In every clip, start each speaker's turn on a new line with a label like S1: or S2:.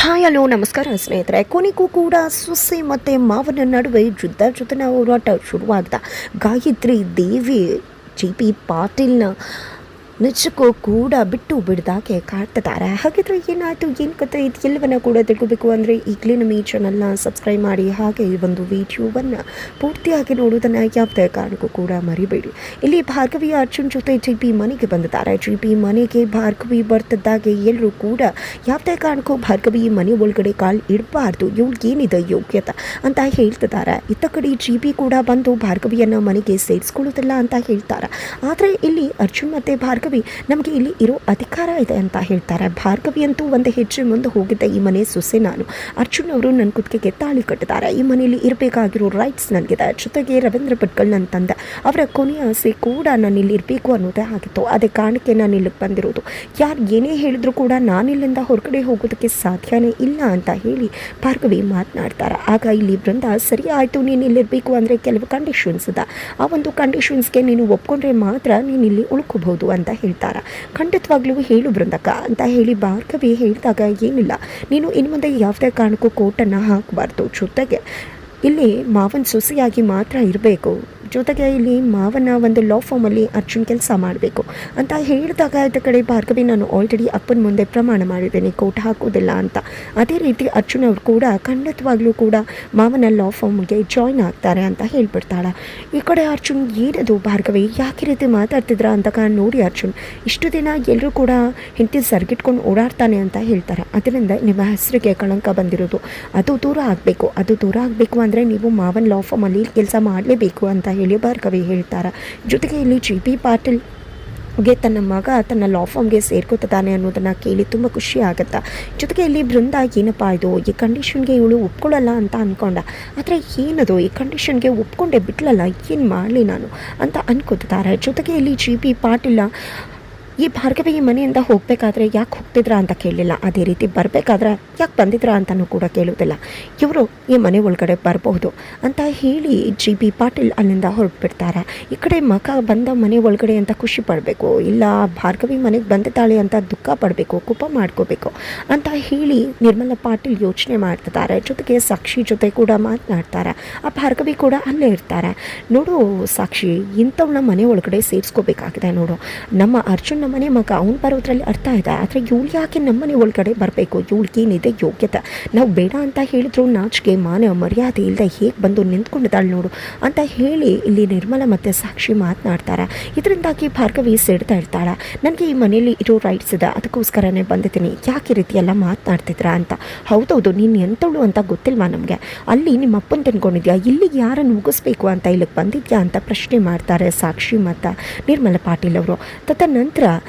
S1: Hi hello ನಮಸ್ಕಾರ ಸ್ನೇಹಿತರೆ. ಕೊನೆಗೂ ಕೂಡ ಸೊಸೆ ಮತ್ತು ಮಾವನ ನಡುವೆ ಯುದ್ಧ ಹೋರಾಟ ಶುರುವಾಗ್ತಾ ಗಾಯತ್ರಿ ದೇವಿ JP ಪಾಟೀಲ್ನ ನಿಜಕ್ಕೂ ಕೂಡ ಬಿಟ್ಟು ಬಿಡ್ದಾಗೆ ಕಾಡ್ತಿದ್ದಾರೆ. ಹಾಗಿದ್ರೆ ಏನಾಯಿತು, ಏನು ಕತೆ, ಇದು ಎಲ್ಲವನ್ನ ಕೂಡ ತಿಳ್ಕೋಬೇಕು ಅಂದರೆ ಈಗಲೇ ನಮ್ಮ ಈ ಚಾನಲ್ನ ಸಬ್ಸ್ಕ್ರೈಬ್ ಮಾಡಿ, ಹಾಗೆ ಈ ಒಂದು ವಿಡಿಯೋವನ್ನು ಪೂರ್ತಿಯಾಗಿ ನೋಡೋದನ್ನು ಯಾವುದೇ ಕಾರಣಕ್ಕೂ ಕೂಡ ಮರಿಬೇಡಿ. ಇಲ್ಲಿ ಭಾರ್ಗವಿ ಅರ್ಜುನ್ ಜೊತೆ JP ಮನೆಗೆ ಬಂದಿದ್ದಾರೆ. JP ಮನೆಗೆ ಭಾರ್ಗವಿ ಬರ್ತಿದ್ದಾಗೆ ಎಲ್ಲರೂ ಕೂಡ ಯಾವುದೇ ಕಾರಣಕ್ಕೂ ಭಾರ್ಗವಿ ಮನೆ ಒಳಗಡೆ ಕಾಲು ಇಡಬಾರ್ದು, ಇವಳಿಗೆ ಏನಿದೆ ಯೋಗ್ಯತೆ ಅಂತ ಹೇಳ್ತಿದ್ದಾರೆ. ಇತ್ತ ಕಡೆ JP ಕೂಡ ಬಂದು ಭಾರ್ಗವಿಯನ್ನು ಮನೆಗೆ ಸೇರಿಸ್ಕೊಳ್ಳೋದಿಲ್ಲ ಅಂತ ಹೇಳ್ತಾರೆ. ಆದರೆ ಇಲ್ಲಿ ಅರ್ಜುನ್ ಮತ್ತು ಭಾರ್ಗವಿ ನಮಗೆ ಇಲ್ಲಿ ಇರೋ ಅಧಿಕಾರ ಇದೆ ಅಂತ ಹೇಳ್ತಾರೆ. ಭಾರ್ಗವಿ ಅಂತೂ ಒಂದು ಹೆಜ್ಜೆ ಮುಂದೆ ಹೋಗಿದ್ದೆ, ಈ ಮನೆ ಸೊಸೆ ನಾನು. ಅರ್ಜುನ್ ಅವರು ನನ್ನ ಕುತ್ತಿಗೆಗೆ ತಾಳಿ ಕಟ್ಟಿದ್ದಾರೆ, ಈ ಮನೆಯಲ್ಲಿ ಇರಬೇಕಾಗಿರೋ ರೈಟ್ಸ್ ನನಗಿದೆ. ಜೊತೆಗೆ ರವೀಂದ್ರ ಭಟ್ಕಳ್ ನನ್ನ ತಂದೆ, ಅವರ ಕೊನೆಯ ಆಸೆ ಕೂಡ ನಾನು ಇಲ್ಲಿ ಇರಬೇಕು ಅನ್ನೋದೇ ಆಗಿತ್ತು. ಅದೇ ಕಾರಣಕ್ಕೆ ನಾನು ಇಲ್ಲಿಗೆ ಬಂದಿರೋದು. ಯಾರು ಏನೇ ಹೇಳಿದ್ರು ಕೂಡ ನಾನಿಲ್ಲಿಂದ ಹೊರಗಡೆ ಹೋಗೋದಕ್ಕೆ ಸಾಧ್ಯನೇ ಇಲ್ಲ ಅಂತ ಹೇಳಿ ಭಾರ್ಗವಿ ಮಾತನಾಡ್ತಾರೆ. ಆಗ ಇಲ್ಲಿ ಬೃಂದ, ಸರಿ ಆಯಿತು, ನೀನು ಇಲ್ಲಿರಬೇಕು ಅಂದರೆ ಕೆಲವು ಕಂಡೀಷನ್ಸ್ ಇದೆ, ಆ ಒಂದು ಕಂಡೀಷನ್ಸ್ಗೆ ನೀನು ಒಪ್ಕೊಂಡ್ರೆ ಮಾತ್ರ ನೀನು ಇಲ್ಲಿ ಉಳ್ಕೋಬಹುದು ಅಂತ ಹೇಳ್ತಾರೆ. ಖಂಡಿತವಾಗ್ಲೂ ಹೇಳು ಬೃಂದಕ್ಕ ಅಂತ ಹೇಳಿ ಭಾರ್ಗವಿ ಹೇಳಿದಾಗ, ಏನಿಲ್ಲ, ನೀನು ಇನ್ನು ಮುಂದೆ ಯಾವುದೇ ಕಾರಣಕ್ಕೂ ಕೋಟನ್ನು ಹಾಕಬಾರ್ದು, ಜೊತೆಗೆ ಇಲ್ಲಿ ಮಾವನ ಸೊಸೆಯಾಗಿ ಮಾತ್ರ ಇರಬೇಕು, ಜೊತೆಗೆ ಇಲ್ಲಿ ಮಾವನ ಒಂದು ಲಾ ಫಾರ್ಮಲ್ಲಿ ಅರ್ಜುನ್ ಕೆಲಸ ಮಾಡಬೇಕು ಅಂತ ಹೇಳಿದಾಗ, ಇದ್ದ ಕಡೆ ಭಾರ್ಗವಿ, ನಾನು ಆಲ್ರೆಡಿ ಅಪ್ಪನ ಮುಂದೆ ಪ್ರಮಾಣ ಮಾಡಿದ್ದೇನೆ ಕೋಟ್ ಹಾಕೋದಿಲ್ಲ ಅಂತ. ಅದೇ ರೀತಿ ಅರ್ಜುನ್ ಅವರು ಕೂಡ ಖಂಡಿತವಾಗ್ಲೂ ಕೂಡ ಮಾವನ ಲಾ ಫಾರ್ಮ್ಗೆ ಜಾಯ್ನ್ ಆಗ್ತಾರೆ ಅಂತ ಹೇಳ್ಬಿಡ್ತಾಳೆ. ಈ ಕಡೆ ಅರ್ಜುನ್, ಏನದು ಭಾರ್ಗವಿ, ಯಾಕೆ ರೀತಿ ಮಾತಾಡ್ತಿದ್ರ ಅಂತ ನೋಡಿ ಅರ್ಜುನ್, ಇಷ್ಟು ದಿನ ಎಲ್ಲರೂ ಕೂಡ ಹಿಂತಿ ಸರ್ಗಿಟ್ಕೊಂಡು ಓಡಾಡ್ತಾನೆ ಅಂತ ಹೇಳ್ತಾರೆ. ಅದರಿಂದ ನಿಮ್ಮ ಹೆಸರಿಗೆ ಕಳಂಕ ಬಂದಿರೋದು, ಅದು ದೂರ ಆಗಬೇಕು. ಅದು ದೂರ ಆಗಬೇಕು ಅಂದರೆ ನೀವು ಮಾವನ ಲಾ ಫಾರ್ಮಲ್ಲಿ ಕೆಲಸ ಮಾಡಲೇಬೇಕು ಅಂತ ಹೇಳಿ ಭಾರ್ಗವಿ ಹೇಳ್ತಾರೆ. ಜೊತೆಗೆ ಇಲ್ಲಿ JP ಪಾಟೀಲ್ಗೆ ತನ್ನ ಮಗ ತನ್ನ ಲಾ ಫಾರ್ಮ್ಗೆ ಸೇರ್ಕೋತಾನೆ ಅನ್ನೋದನ್ನು ಕೇಳಿ ತುಂಬ ಖುಷಿ ಆಗುತ್ತೆ. ಜೊತೆಗೆ ಇಲ್ಲಿ ಬೃಂದ, ಏನಪ್ಪ ಇದು, ಈ ಕಂಡೀಷನ್ಗೆ ಇವಳು ಒಪ್ಕೊಳ್ಳಲ್ಲ ಅಂತ ಅಂದ್ಕೊಂಡ, ಆದರೆ ಏನದು ಈ ಕಂಡೀಷನ್ಗೆ ಒಪ್ಕೊಂಡೆ ಬಿಟ್ಲಲ್ಲ, ಏನು ಮಾಡಲಿ ನಾನು ಅಂತ ಅನ್ಕೋತಿದ್ದಾರೆ. ಜೊತೆಗೆ ಇಲ್ಲಿ JP ಪಾಟೀಲ್ ಈ ಭಾರ್ಗವಿ ಮನೆಯಿಂದ ಹೋಗಬೇಕಾದ್ರೆ ಯಾಕೆ ಹೋಗ್ತಿದ್ರಾ ಅಂತ ಕೇಳಲಿಲ್ಲ, ಅದೇ ರೀತಿ ಬರಬೇಕಾದ್ರೆ ಯಾಕೆ ಬಂದಿದ್ರಾ ಅಂತಲೂ ಕೂಡ ಕೇಳೋದಿಲ್ಲ. ಇವರು ಈ ಮನೆ ಒಳಗಡೆ ಬರಬಹುದು ಅಂತ ಹೇಳಿ JP ಪಾಟೀಲ್ ಅಲ್ಲಿಂದ ಹೊರಟ್ಬಿಡ್ತಾರೆ. ಈ ಕಡೆ ಮಗ ಬಂದ ಮನೆ ಒಳಗಡೆ ಅಂತ ಖುಷಿ ಪಡಬೇಕು, ಇಲ್ಲ ಭಾರ್ಗವಿ ಮನೆಗೆ ಬಂದಿದ್ದಾಳೆ ಅಂತ ದುಃಖ ಪಡಬೇಕು, ಕೋಪ ಮಾಡ್ಕೋಬೇಕು ಅಂತ ಹೇಳಿ ನಿರ್ಮಲಾ ಪಾಟೀಲ್ ಯೋಚನೆ ಮಾಡ್ತಿದ್ದಾರೆ. ಜೊತೆಗೆ ಸಾಕ್ಷಿ ಜೊತೆ ಕೂಡ ಮಾತನಾಡ್ತಾರೆ. ಆ ಭಾರ್ಗವಿ ಕೂಡ ಅಲ್ಲೇ ಇರ್ತಾರೆ. ನೋಡು ಸಾಕ್ಷಿ, ಇಂಥವನ್ನ ಮನೆ ಒಳಗಡೆ ಸೇರಿಸ್ಕೋಬೇಕಾಗಿದೆ ನೋಡು, ನಮ್ಮ ಅರ್ಜುನ್ ಮನೆ ಮಗ, ಅವ್ನು ಬರೋದ್ರಲ್ಲಿ ಅರ್ಥ ಇದೆ, ಆದರೆ ಇವಳು ಯಾಕೆ ನಮ್ಮನೆ ಒಳಗಡೆ ಬರಬೇಕು, ಇವಳಿಗೇನಿದೆ ಯೋಗ್ಯತೆ, ನಾವು ಬೇಡ ಅಂತ ಹೇಳಿದ್ರು ನಾಚಿಕೆ ಮಾನ ಮರ್ಯಾದೆ ಇಲ್ಲದೆ ಹೇಗೆ ಬಂದು ನಿಂತ್ಕೊಂಡಿದ್ದಾಳೆ ನೋಡು ಅಂತ ಹೇಳಿ ಇಲ್ಲಿ ನಿರ್ಮಲಾ ಮತ್ತು ಸಾಕ್ಷಿ ಮಾತನಾಡ್ತಾರೆ. ಇದರಿಂದಾಗಿ ಭಾರ್ಗವಿ ಸಿಡ್ತಾ ಇರ್ತಾಳೆ, ನನಗೆ ಈ ಮನೆಯಲ್ಲಿ ಇರೋ ರೈಟ್ಸ್ ಇದೆ, ಅದಕ್ಕೋಸ್ಕರನೇ ಬಂದಿದ್ದೀನಿ, ಯಾಕೆ ಈ ರೀತಿ ಎಲ್ಲ ಮಾತನಾಡ್ತಿದ್ರಾ ಅಂತ. ಹೌದೌದು, ನೀನು ಎಂಥವಳು ಅಂತ ಗೊತ್ತಿಲ್ವಾ ನಮಗೆ, ಅಲ್ಲಿ ನಿಮ್ಮ ಅಪ್ಪನ ತಂದ್ಕೊಂಡಿದ್ಯಾ, ಇಲ್ಲಿಗೆ ಯಾರನ್ನು ಮುಗಿಸ್ಬೇಕು ಅಂತ ಇಲ್ಲಿಗೆ ಬಂದಿದ್ಯಾ ಅಂತ ಪ್ರಶ್ನೆ ಮಾಡ್ತಾರೆ ಸಾಕ್ಷಿ ಮತ್ತು ನಿರ್ಮಲಾ ಪಾಟೀಲ್ ಅವರು. ತದನಂತರ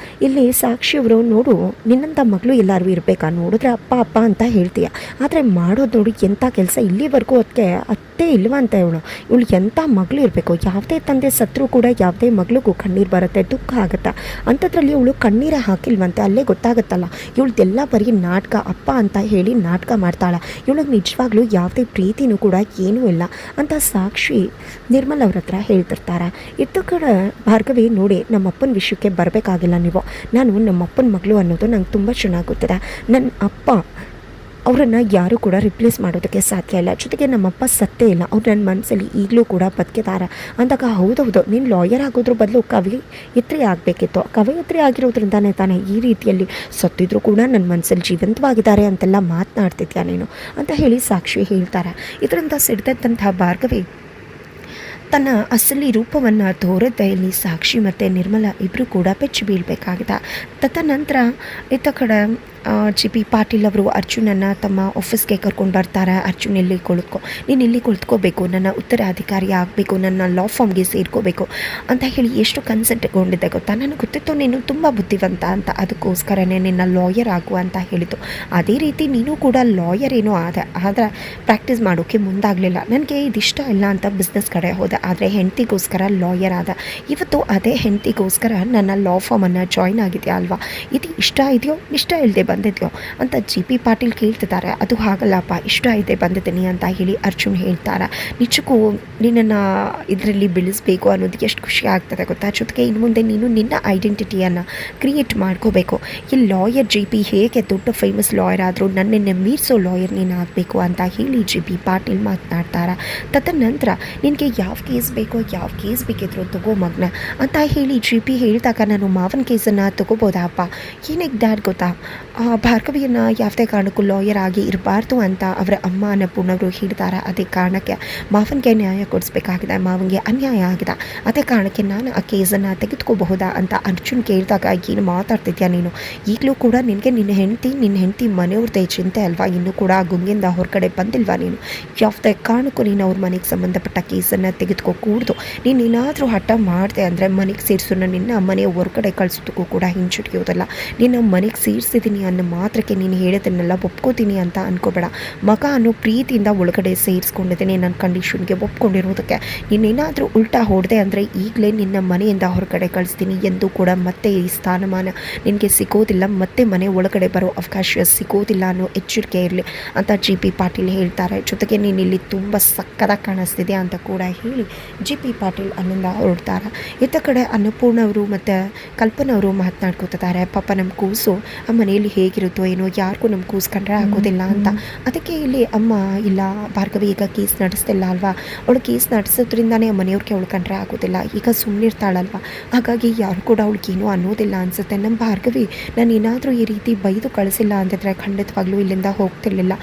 S1: ಇಲ್ಲಿ ಸಾಕ್ಷಿಯವರು, ನೋಡು, ನಿನ್ನಂಥ ಮಗಳು ಎಲ್ಲರೂ ಇರಬೇಕಾ, ನೋಡಿದ್ರೆ ಅಪ್ಪ ಅಪ್ಪ ಅಂತ ಹೇಳ್ತೀಯ, ಆದರೆ ಮಾಡೋದು ನೋಡಿ ಎಂಥ ಕೆಲಸ, ಇಲ್ಲಿವರೆಗೂ ಅದಕ್ಕೆ ಅತ್ತೇ ಇಲ್ವ ಅಂತ ಇವಳು ಎಂಥ ಮಗಳು ಇರಬೇಕು. ಯಾವುದೇ ತಂದೆ ಸತ್ರು ಕೂಡ ಯಾವುದೇ ಮಗಳಿಗೂ ಕಣ್ಣೀರು ಬರುತ್ತೆ, ದುಃಖ ಆಗುತ್ತೆ, ಅಂಥದ್ರಲ್ಲಿ ಇವಳು ಕಣ್ಣೀರೇ ಹಾಕಿಲ್ವಂತೆ. ಅಲ್ಲೇ ಗೊತ್ತಾಗುತ್ತಲ್ಲ ಇವಳ್ದೆಲ್ಲ ಬರೀ ನಾಟಕ, ಅಪ್ಪ ಅಂತ ಹೇಳಿ ನಾಟಕ ಮಾಡ್ತಾಳೆ, ಇವಳಿಗೆ ನಿಜವಾಗ್ಲೂ ಯಾವುದೇ ಪ್ರೀತಿನೂ ಕೂಡ ಏನೂ ಇಲ್ಲ ಅಂತ ಸಾಕ್ಷಿ ನಿರ್ಮಲ್ ಅವ್ರ ಹತ್ರ ಹೇಳ್ತಿರ್ತಾರೆ. ಇತ್ತು ಕಡೆ ಭಾರ್ಗವಿ, ನೋಡಿ, ನಮ್ಮಪ್ಪನ ವಿಷಯಕ್ಕೆ ಬರಬೇಕಾಗಿಲ್ಲ ನೀವು, ನಾನು ನಮ್ಮಪ್ಪನ ಮಗಳು ಅನ್ನೋದು ನಂಗೆ ತುಂಬ ಚೆನ್ನಾಗಿ ಗೊತ್ತಿದೆ. ನನ್ನ ಅಪ್ಪ ಅವರನ್ನು ಯಾರೂ ಕೂಡ ರಿಪ್ಲೇಸ್ ಮಾಡೋದಕ್ಕೆ ಸಾಧ್ಯ ಇಲ್ಲ, ಜೊತೆಗೆ ನಮ್ಮಪ್ಪ ಸತ್ತೇ ಇಲ್ಲ, ಅವ್ರು ನನ್ನ ಮನಸ್ಸಲ್ಲಿ ಈಗಲೂ ಕೂಡ ಬದುಕಿದ್ದಾರೆ ಅಂದಾಗ, ಹೌದೌದು, ನೀನು ಲಾಯರ್ ಆಗೋದ್ರ ಬದಲು ಕವಯಿತ್ರಿ ಆಗಬೇಕಿತ್ತು, ಕವಯಿತ್ರಿ ಆಗಿರೋದ್ರಿಂದಾನೇ ತಾನೇ ಈ ರೀತಿಯಲ್ಲಿ ಸತ್ತಿದ್ರು ಕೂಡ ನನ್ನ ಮನಸ್ಸಲ್ಲಿ ಜೀವಂತವಾಗಿದ್ದಾರೆ ಅಂತೆಲ್ಲ ಮಾತನಾಡ್ತಿದ್ಯಾ ನೀನು ಅಂತ ಹೇಳಿ ಸಾಕ್ಷಿ ಹೇಳ್ತಾರೆ. ಇದರಿಂದ ಸಿಡ್ದಂಥ ಭಾರ್ಗವಿ ತನ್ನ ಅಸಲಿ ರೂಪವನ್ನು ತೋರದೆ ಇಲ್ಲಿ ಸಾಕ್ಷಿ ಮತ್ತು ನಿರ್ಮಲಾ ಇಬ್ಬರು ಕೂಡ ಬೆಚ್ಚಿ ಬೀಳಬೇಕಾಗಿದೆ. ತದನಂತರ ಇತ್ತ ಕಡೆ JP ಪಾಟೀಲ್ ಅವರು ಅರ್ಜುನನ್ನು ತಮ್ಮ ಆಫೀಸ್ಗೆ ಕರ್ಕೊಂಡು ಬರ್ತಾರೆ. ಅರ್ಜುನ್ ನೀನು ಇಲ್ಲಿ ಕುಳಿತುಕೋಬೇಕು, ನನ್ನ ಉತ್ತರಾಧಿಕಾರಿ ಆಗಬೇಕು, ನನ್ನ ಲಾ ಫಾರ್ಮ್ಗೆ ಸೇರ್ಕೋಬೇಕು ಅಂತ ಹೇಳಿ ಎಷ್ಟು ಕನ್ಸಲ್ಟ್ಗೊಂಡಿದ್ದೆ ಗೊತ್ತಾ, ನನಗೆ ಗೊತ್ತಿತ್ತು ನೀನು ತುಂಬ ಬುದ್ಧಿವಂತ ಅಂತ, ಅದಕ್ಕೋಸ್ಕರನೇ ನಿನ್ನ ಲಾಯರ್ ಆಗು ಅಂತ ಹೇಳಿದ್ದು. ಅದೇ ರೀತಿ ನೀನು ಕೂಡ ಲಾಯರ್ ಏನೋ ಆದ, ಆದರೆ ಪ್ರಾಕ್ಟೀಸ್ ಮಾಡೋಕ್ಕೆ ಮುಂದಾಗಲಿಲ್ಲ, ನನಗೆ ಇದಿಷ್ಟ ಇಲ್ಲ ಅಂತ ಬಿಸ್ನೆಸ್ ಕಡೆ ಹೋದೆ, ಆದರೆ ಹೆಂಡತಿಗೋಸ್ಕರ ಲಾಯರ್ ಆದ. ಇವತ್ತು ಅದೇ ಹೆಂಡತಿಗೋಸ್ಕರ ನನ್ನ ಲಾ ಫಾರ್ಮನ್ನು ಜಾಯ್ನ್ ಆಗಿದೆಯಾ ಅಲ್ವಾ, ಇದು ಇಷ್ಟ ಇದೆಯೋ ಇಷ್ಟ ಇಲ್ಲದೆ ಬಂದಿದ್ಯೋ ಅಂತ ಜಿ ಪಿ ಪಾಟೀಲ್ ಕೇಳ್ತಿದ್ದಾರೆ. ಅದು ಹಾಗಲ್ಲಪ್ಪ, ಇಷ್ಟ ಇದೆ ಬಂದಿದ್ದೀನಿ ಅಂತ ಹೇಳಿ ಅರ್ಜುನ್ ಹೇಳ್ತಾರೆ. ನಿಜಕ್ಕೂ ನಿನ್ನನ್ನು ಇದರಲ್ಲಿ ಬೆಳೆಸಬೇಕು ಅನ್ನೋದಕ್ಕೆ ಎಷ್ಟು ಖುಷಿ ಆಗ್ತದೆ ಗೊತ್ತಾ. ಜೊತೆಗೆ ಇನ್ನು ಮುಂದೆ ನೀನು ನಿನ್ನ ಐಡೆಂಟಿಟಿಯನ್ನು ಕ್ರಿಯೇಟ್ ಮಾಡ್ಕೋಬೇಕು. ಈ ಲಾಯರ್ ಜಿ ಪಿ ಹೇಗೆ ದೊಡ್ಡ ಫೇಮಸ್ ಲಾಯರ್ ಆದರೂ ನನ್ನನ್ನು ಮೀರಿಸೋ ಲಾಯರ್ ನೀನು ಆಗಬೇಕು ಅಂತ ಹೇಳಿ ಜಿ ಪಿ ಪಾಟೀಲ್ ಮಾತನಾಡ್ತಾರೆ. ತದನಂತರ ನಿನಗೆ ಯಾವ ಕೇಸ್ ಬೇಕೋ, ಯಾವ ಕೇಸ್ ಬೇಕಿದ್ರು ತಗೋ ಮಗ್ನ ಅಂತ ಹೇಳಿ ಜಿ ಪಿ ಹೇಳಿದಾಗ ನಾನು ಮಾವನ ಕೇಸನ್ನು ತಗೋಬೋದಪ್ಪ. ಏನಕ್ಕೆ ಡ್ಯಾಡ್ ಗೊತ್ತಾ, ಭಾರ್ಗವಿಯನ್ನು ಯಾವುದೇ ಕಾರಣಕ್ಕೂ ಲಾಯರ್ ಆಗಿ ಇರಬಾರ್ದು ಅಂತ ಅವರ ಅಮ್ಮ ಅನ್ನಪೂರ್ಣವರು ಹೇಳ್ತಾರೆ. ಅದೇ ಕಾರಣಕ್ಕೆ ಮಾವನಿಗೆ ನ್ಯಾಯ ಕೊಡಿಸ್ಬೇಕಾಗಿದೆ, ಮಾವನಿಗೆ ಅನ್ಯಾಯ ಆಗಿದೆ, ಅದೇ ಕಾರಣಕ್ಕೆ ನಾನು ಆ ಕೇಸನ್ನು ತೆಗೆದುಕೋಬಹುದಾ ಅಂತ ಅರ್ಜುನ್ ಕೇಳಿದಾಗ ಏನು ಮಾತಾಡ್ತಿದ್ಯಾ ನೀನು, ಈಗಲೂ ಕೂಡ ನಿನಗೆ ನಿನ್ನ ಹೆಂಡತಿ ಮನೆಯವ್ರದ್ದೇ ಚಿಂತೆ ಅಲ್ವಾ, ಇನ್ನೂ ಕೂಡ ಆ ಗುಂಗಿಂದ ಹೊರಗಡೆ ಬಂದಿಲ್ವಾ ನೀನು, ಯಾವುದೇ ಕಾರಣಕ್ಕೂ ನೀನು ಅವ್ರ ಮನೆಗೆ ಸಂಬಂಧಪಟ್ಟ ಕೇಸನ್ನು ತೆಗೆದುಕೋಕೂಡ್ದು. ನೀನು ಏನಾದರೂ ಹಠ ಮಾಡಿದೆ ಅಂದರೆ ಮನೆಗೆ ಸೇರಿಸೋಣ, ನಿನ್ನ ಮನೆಯ ಹೊರಗಡೆ ಕಳಿಸೋದಕ್ಕೂ ಕೂಡ ಹಿಂಚುಟಿಯೋದಲ್ಲ. ನಿನ್ನ ಮನೆಗೆ ಸೇರಿಸಿದ್ದೀನಿ ಅನ್ನೋ ಮಾತ್ರಕ್ಕೆ ನೀನು ಹೇಳೋದನ್ನೆಲ್ಲ ಒಪ್ಕೋತೀನಿ ಅಂತ ಅನ್ಕೋಬೇಡ. ಮಗ ಅನ್ನೋ ಪ್ರೀತಿಯಿಂದ ಒಳಗಡೆ ಸೇರಿಸ್ಕೊಂಡಿದ್ದೀನಿ, ನನ್ನ ಕಂಡೀಷನ್ಗೆ ಒಪ್ಕೊಂಡಿರೋದಕ್ಕೆ. ನೀನೇನಾದರೂ ಉಲ್ಟಾ ಹೊಡೆದೆ ಅಂದರೆ ಈಗಲೇ ನಿನ್ನ ಮನೆಯಿಂದ ಹೊರಗಡೆ ಕಳಿಸ್ತೀನಿ ಎಂದು ಕೂಡ ಮತ್ತೆ ಈ ಸ್ಥಾನಮಾನ ನಿನಗೆ ಸಿಗೋದಿಲ್ಲ, ಮತ್ತೆ ಮನೆ ಒಳಗಡೆ ಬರೋ ಅವಕಾಶ ಸಿಗೋದಿಲ್ಲ ಅನ್ನೋ ಎಚ್ಚರಿಕೆ ಇರಲಿ ಅಂತ ಜಿ ಪಿ ಪಾಟೀಲ್ ಹೇಳ್ತಾರೆ. ಜೊತೆಗೆ ನೀನು ಇಲ್ಲಿ ತುಂಬ ಸಕ್ಕದಾಗಿ ಕಾಣಿಸ್ತಿದೆ ಅಂತ ಕೂಡ ಹೇಳಿ ಜಿ ಪಿ ಪಾಟೀಲ್ ಅಲ್ಲಿಂದ ಹೊರಡ್ತಾರೆ. ಇತ್ತ ಕಡೆ ಅನ್ನಪೂರ್ಣ ಅವರು ಮತ್ತು ಕಲ್ಪನಾ ಅವರು ಮಾತನಾಡ್ಕೋತಿದ್ದಾರೆ. ಪಾಪ ನಮ್ಮ ಕೂಸು ಆ ಮನೆಯಲ್ಲಿ ಹೇಗಿರುತ್ತೋ ಏನೋ, ಯಾರಿಗೂ ನಮ್ಮ ಕೂಸು ಕಂಡ್ರೆ ಆಗೋದಿಲ್ಲ ಅಂತ. ಅದಕ್ಕೆ ಇಲ್ಲಿ ಅಮ್ಮ ಇಲ್ಲ ಭಾರ್ಗವಿ ಈಗ ಕೇಸ್ ನಡೆಸ್ತಿಲ್ಲ ಅಲ್ವಾ, ಅವಳು ಕೇಸ್ ನಡೆಸೋದ್ರಿಂದನೇ ಆ ಮನೆಯವ್ರಿಗೆ ಅವಳು ಕಂಡ್ರೆ ಆಗೋದಿಲ್ಲ, ಈಗ ಸುಮ್ಮನಿರ್ತಾಳಲ್ವ, ಹಾಗಾಗಿ ಯಾರು ಕೂಡ ಅವಳಿಗೇನೂ ಅನ್ನೋದಿಲ್ಲ ಅನಿಸುತ್ತೆ. ನಮ್ಮ ಭಾರ್ಗವಿ ನಾನು ಏನಾದರೂ ಈ ರೀತಿ ಬೈದು ಕಳಿಸಿಲ್ಲ ಅಂತಿದ್ರೆ ಖಂಡಿತವಾಗ್ಲೂ ಇಲ್ಲಿಂದ ಹೋಗ್ತಿರ್ಲಿಲ್ಲ.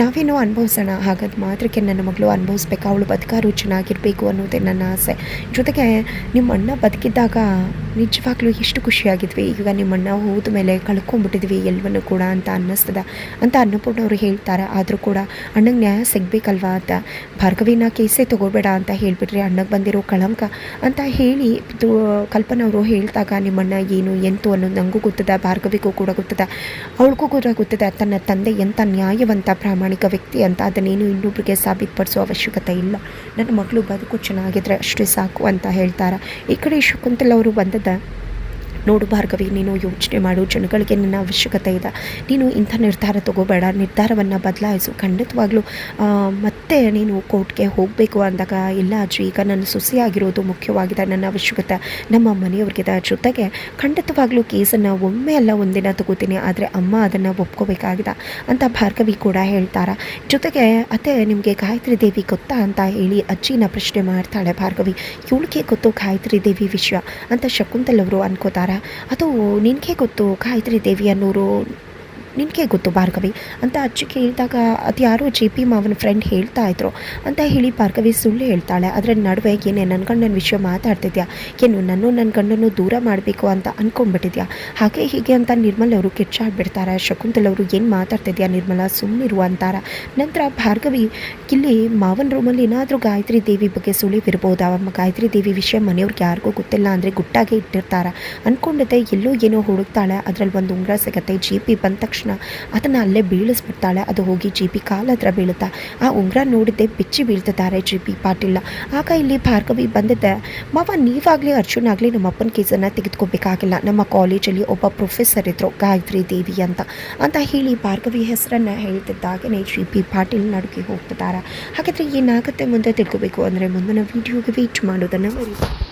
S1: ನಾವೇನೋ ಅನುಭವಿಸೋಣ, ಹಾಗಾದ ಮಾತ್ರಕ್ಕೆ ನನ್ನ ಮಗಳು ಅನುಭವಿಸ್ಬೇಕು, ಅವಳು ಬದುಕಾರು ಚೆನ್ನಾಗಿರಬೇಕು ಅನ್ನೋದೇ ನನ್ನ ಆಸೆ. ಜೊತೆಗೆ ನಿಮ್ಮ ಅಣ್ಣ ಬದುಕಿದ್ದಾಗ ನಿಜವಾಗ್ಲೂ ಎಷ್ಟು ಖುಷಿಯಾಗಿದ್ವಿ, ಈಗ ನಿಮ್ಮ ಅಣ್ಣ ಹೋದ ಮೇಲೆ ಕಳ್ಕೊಂಡ್ಬಿಟ್ಟಿದ್ವಿ ಎಲ್ಲವನ್ನೂ ಕೂಡ ಅಂತ ಅನ್ನಿಸ್ತದೆ ಅಂತ ಅನ್ನಪೂರ್ಣ ಅವರು ಹೇಳ್ತಾರೆ. ಆದರೂ ಕೂಡ ಅಣ್ಣಗೆ ನ್ಯಾಯ ಸಿಗಬೇಕಲ್ವಾ ಅಂತ ಭಾರ್ಗವಿನ ಕೇಸೇ ತೊಗೋಬೇಡ ಅಂತ ಹೇಳಿಬಿಟ್ರಿ, ಅಣ್ಣಗೆ ಬಂದಿರೋ ಕಳಂಕ ಅಂತ ಹೇಳಿ ಕಲ್ಪನಾ ಅವರು ಹೇಳಿದಾಗ ನಿಮ್ಮಣ್ಣ ಏನು ಎಂತು ಅನ್ನೋದು ನನಗೂ ಗೊತ್ತದೆ, ಭಾರ್ಗವಿಗೂ ಕೂಡ ಗೊತ್ತದೆ, ಅವಳಿಗೂ ಕೂಡ ಗೊತ್ತದೆ ತನ್ನ ತಂದೆ ಎಂಥ ನ್ಯಾಯವಂತ ಪ್ರಾಮಾಣಿಕ ವ್ಯಕ್ತಿ ಅಂತ. ಅದನ್ನೇನು ಇನ್ನೊಬ್ಬರಿಗೆ ಸಾಬೀತುಪಡಿಸೋ ಅವಶ್ಯಕತೆ ಇಲ್ಲ, ನನ್ನ ಮಗಳು ಬದುಕು ಚೆನ್ನಾಗಿದ್ರೆ ಅಷ್ಟೇ ಸಾಕು ಅಂತ ಹೇಳ್ತಾರೆ. ಈ ಕಡೆ ಶಕುಂತಲಾ ಅವರು ಬಂದದ್ದು, ನೋಡು ಭಾರ್ಗವಿ, ನೀನು ಯೋಚನೆ ಮಾಡು, ಜನಗಳಿಗೆ ನಿನ್ನ ಅವಶ್ಯಕತೆ ಇದೆ, ನೀನು ಇಂಥ ನಿರ್ಧಾರ ತಗೋಬೇಡ, ನಿರ್ಧಾರವನ್ನು ಬದಲಾಯಿಸು. ಖಂಡಿತವಾಗ್ಲೂ ಮತ್ತೆ ನೀನು ಕೋರ್ಟ್ಗೆ ಹೋಗಬೇಕು ಅಂದಾಗ ಇಲ್ಲ ಅಜ್ಜಿ, ಈಗ ನನ್ನ ಸೊಸೆಯಾಗಿರೋದು ಮುಖ್ಯವಾಗಿದೆ, ನನ್ನ ಅವಶ್ಯಕತೆ ನಮ್ಮ ಮನೆಯವ್ರಿಗಿದೆ. ಜೊತೆಗೆ ಖಂಡಿತವಾಗ್ಲೂ ಕೇಸನ್ನು ಒಮ್ಮೆ ಅಲ್ಲ ಒಂದಿನ ತಗೋತೀನಿ, ಆದರೆ ಅಮ್ಮ ಅದನ್ನು ಒಪ್ಕೋಬೇಕಾಗಿದೆ ಅಂತ ಭಾರ್ಗವಿ ಕೂಡ ಹೇಳ್ತಾರೆ. ಜೊತೆಗೆ ಅತ್ತೆ ನಿಮಗೆ ಗಾಯತ್ರಿ ದೇವಿ ಗೊತ್ತಾ ಅಂತ ಹೇಳಿ ಅಜ್ಜಿನ ಪ್ರಶ್ನೆ ಮಾಡ್ತಾಳೆ ಭಾರ್ಗವಿ. ಇವಳಿಗೆ ಗೊತ್ತು ಗಾಯತ್ರಿ ದೇವಿ ವಿಷಯ ಅಂತ ಶಕುಂತಲವರು ಅನ್ಕೋತಾರೆ. ಅದು ನಿನಗೆ ಗೊತ್ತು ಗಾಯತ್ರಿ ದೇವಿ ಅನ್ನೋರು, ನಿನಗೆ ಗೊತ್ತು ಭಾರ್ಗವಿ ಅಂತ ಅಜ್ಜಿ ಕೇಳಿದಾಗ ಅದು ಯಾರೋ ಜೆ ಪಿ ಮಾವನ ಫ್ರೆಂಡ್ ಹೇಳ್ತಾ ಇದ್ರು ಅಂತ ಹೇಳಿ ಭಾರ್ಗವಿ ಸುಳ್ಳು ಹೇಳ್ತಾಳೆ. ಅದರ ನಡುವೆ ಏನೇ ನನ್ನ ಗಂಡನ ವಿಷಯ ಮಾತಾಡ್ತಿದ್ಯಾ, ಏನು ನನ್ನ ಗಂಡನ್ನು ದೂರ ಮಾಡಬೇಕು ಅಂತ ಅಂದ್ಕೊಂಡ್ಬಿಟ್ಟಿದ್ಯಾ, ಹಾಗೆ ಹೀಗೆ ಅಂತ ನಿರ್ಮಲ್ ಅವರು ಕಿಚ್ಚಾಡ್ಬಿಡ್ತಾರೆ. ಶಕುಂತಲವರು ಏನು ಮಾತಾಡ್ತಿದ್ಯಾ ನಿರ್ಮಲಾ, ಸುಮ್ಮನಿರು ಅಂತಾರೆ. ನಂತರ ಭಾರ್ಗವಿ ಇಲ್ಲಿ ಮಾವನ ರೂಮಲ್ಲಿ ಏನಾದರೂ ಗಾಯತ್ರಿ ದೇವಿ ಬಗ್ಗೆ ಸುಳಿವಿರ್ಬೋದಾ, ಗಾಯತ್ರಿ ದೇವಿ ವಿಷಯ ಮನೆಯವ್ರಿಗೆ ಯಾರಿಗೂ ಗೊತ್ತಿಲ್ಲ ಅಂದರೆ ಗುಟ್ಟಾಗೆ ಇಟ್ಟಿರ್ತಾರೆ ಅಂದ್ಕೊಂಡಿದ್ದೆ. ಎಲ್ಲೋ ಏನೋ ಹುಡುಕ್ತಾಳೆ, ಅದರಲ್ಲಿ ಒಂದು ಉಂಗುರ ಸಿಗುತ್ತೆ. ಜೆ ಪಿ ಬಂದ ತಕ್ಷಣ ಅದನ್ನು ಅಲ್ಲೇ ಬೀಳಿಸ್ಬಿಡ್ತಾಳೆ. ಅದು ಹೋಗಿ ಜಿ ಪಿ ಕಾಲ ಹತ್ರ ಬೀಳುತ್ತಾ, ಆ ಉಂಗುರ ನೋಡಿದ್ದೆ ಬಿಚ್ಚಿ ಬೀಳ್ತಿದ್ದಾರೆ ಜಿ ಪಿ ಪಾಟೀಲ್. ಆಗ ಇಲ್ಲಿ ಭಾರ್ಗವಿ ಬಂದಿದ್ದೆ, ಮಾವ ನೀವಾಗಲಿ ಅರ್ಜುನ್ ಆಗಲಿ ನಮ್ಮ ಅಪ್ಪನ ಕೇಸನ್ನು ತೆಗೆದುಕೋಬೇಕಾಗಿಲ್ಲ, ನಮ್ಮ ಕಾಲೇಜಲ್ಲಿ ಒಬ್ಬ ಪ್ರೊಫೆಸರ್ ಇದ್ದರು ಗಾಯತ್ರಿ ದೇವಿ ಅಂತ ಹೇಳಿ ಭಾರ್ಗವಿ ಹೆಸರನ್ನು ಹೇಳ್ತಿದ್ದಾಗೇ ಜಿ ಪಿ ಪಾಟೀಲ್ ನಡುಗೆ ಹೋಗ್ತಿದ್ದಾರೆ. ಹಾಗಾದರೆ ಏನಾಗುತ್ತೆ ಮುಂದೆ ತಿಳ್ಕೋಬೇಕು ಅಂದರೆ ಮುಂದಿನ ವೀಡಿಯೋಗೆ ವೇಟ್ ಮಾಡೋದನ್ನು ಮರಿಬೇಡಿ.